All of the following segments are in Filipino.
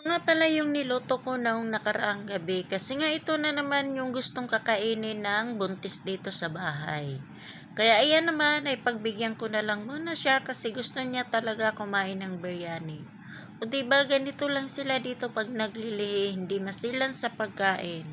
Nga pala yung niluto ko noong nakaraang gabi kasi nga ito na naman yung gustong kakainin ng buntis dito sa bahay. Kaya ayan naman ay pagbigyan ko na lang muna siya kasi gusto niya talaga kumain ng biryani. O diba ganito lang sila dito pag naglilihi, hindi masilan sa pagkain.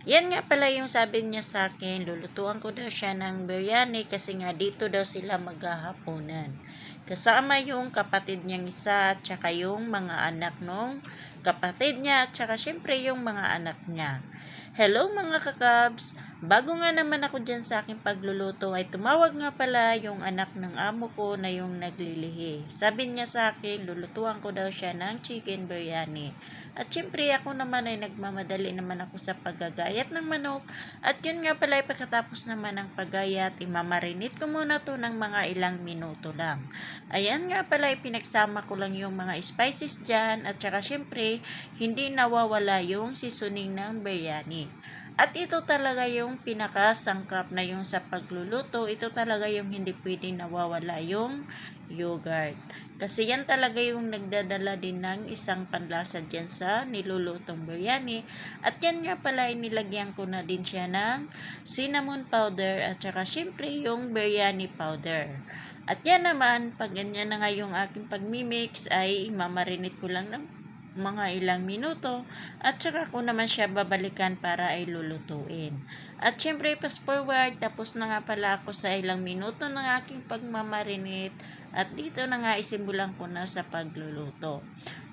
Yan nga pala yung sabi niya sa akin, lulutuan ko daw siya ng biryani kasi nga dito daw sila maghahaponan. Kasama yung kapatid niyang isa at saka yung mga anak nung kapatid niya at saka syempre yung mga anak niya. Hello mga kakabs! Bago nga naman ako dyan sa aking pagluluto ay tumawag nga pala yung anak ng amo ko na yung naglilihi. Sabi niya sa akin, lulutuan ko daw siya ng chicken biryani. At syempre ako naman ay nagmamadali naman ako sa paggagayat ng manok. At yun nga pala ay pagkatapos naman ng paggayat, imamarinate ko muna to ng mga ilang minuto lang. Ayan nga pala ay pinagsama ko lang yung mga spices dyan. At saka syempre, hindi nawawala yung seasoning ng biryani. At ito talaga yung pinakasangkap na yung sa pagluluto. Ito talaga yung hindi pwedeng nawawala yung yogurt. Kasi yan talaga yung nagdadala din ng isang panlasa dyan sa nilulutong biryani. At yan nga pala inilagyan ko na din siya ng cinnamon powder at saka syempre yung biryani powder. At yan naman, pag ganyan na nga yung aking pagmimix ay mamarinate ko lang ng mga ilang minuto at saka ko naman siya babalikan para ay lulutuin. At syempre fast forward, tapos na nga pala ako sa ilang minuto ng aking pagmamarinate at dito na nga isimbulan ko na sa pagluluto.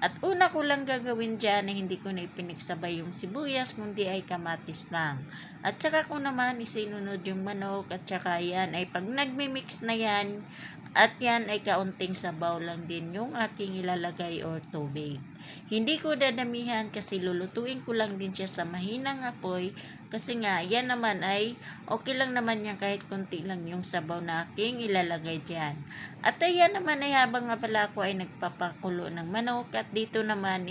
At una ko lang gagawin dyan na hindi ko na ipinigsabay yung sibuyas kundi ay kamatis lang. At saka ko naman isinunod yung manok at saka yan ay pag nagmimix na yan at yan ay kaunting sabaw lang din yung aking ilalagay or tubig. Hindi ko dadamihan kasi lulutuin ko lang din siya sa mahinang apoy kasi nga yan naman ay okay lang naman yan kahit konti lang yung sabaw na aking ilalagay dyan. At ayan naman ay habang nga pala ako ay nagpapakulo ng manok at dito naman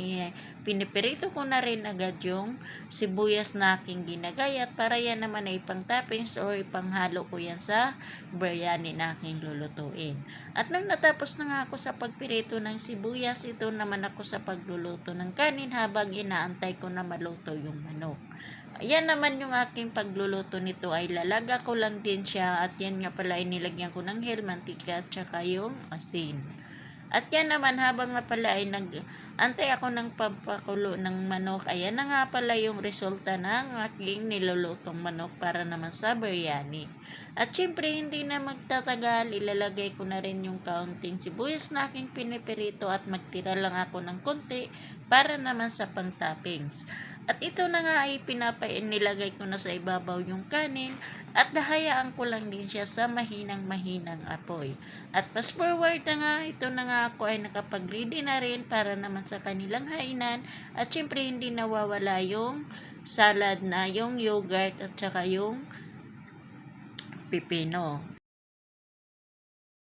pinipirito ko na rin agad yung sibuyas na aking ginagayat para yan naman ay ipang toppings or ipanghalo ko yan sa biryani na aking lulutuin. At nang natapos na nga ako sa pagpirito ng sibuyas, ito naman ako sa pagluluto ng kanin habang inaantay ko na maluto yung manok. Ayan naman yung aking pagluluto nito ay lalaga ko lang din siya at yan nga pala inilagyan ko ng mantika at saka yung asin. At yan naman habang nga pala ay antay ako ng pampakulo ng manok, ayan na nga pala yung resulta ng aking nilulutong manok para naman sa biryani. At syempre hindi na magtatagal, ilalagay ko na rin yung kaunting sibuyas na aking pinipirito at magtira lang ako ng konti para naman sa pang-toppings. At ito na nga ay nilagay ko na sa ibabaw yung kanin at dahayaan ko lang din siya sa mahinang apoy. At fast forward na nga, ito na nga ako ay nakapag-ready na rin para naman sa kanilang hainan. At syempre hindi nawawala yung salad na yung yogurt at saka yung pipino.